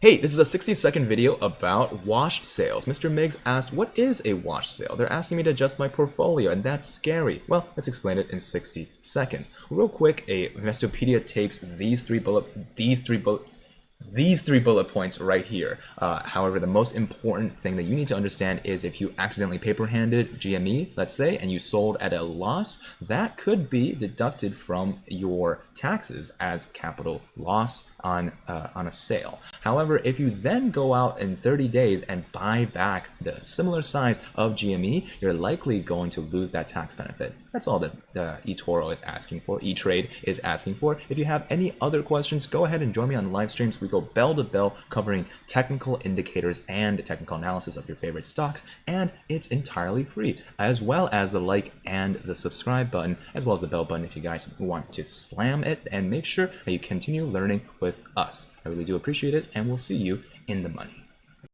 Hey, this is a 60-second video about wash sales. Mr. Miggs asked, what is a wash sale? They're asking me to adjust my portfolio, and that's scary. Well, let's explain it in 60 seconds. Real quick, a Investopedia takes these three bullet points right here. However, the most important thing that you need to understand is if you accidentally paper-handed GME, let's say, and you sold at a loss, that could be deducted from your taxes as capital loss on a sale. However, if you then go out in 30 days and buy back the similar size of GME, you're likely going to lose that tax benefit. That's all that eToro is asking for, eTrade is asking for. If you have any other questions, go ahead and join me on live streams. We go bell to bell covering technical indicators and technical analysis of your favorite stocks, and it's entirely free, as well as the like and the subscribe button, as well as the bell button if you guys want to slam it, and make sure that you continue learning with us. I really do appreciate it, and we'll see you in the money.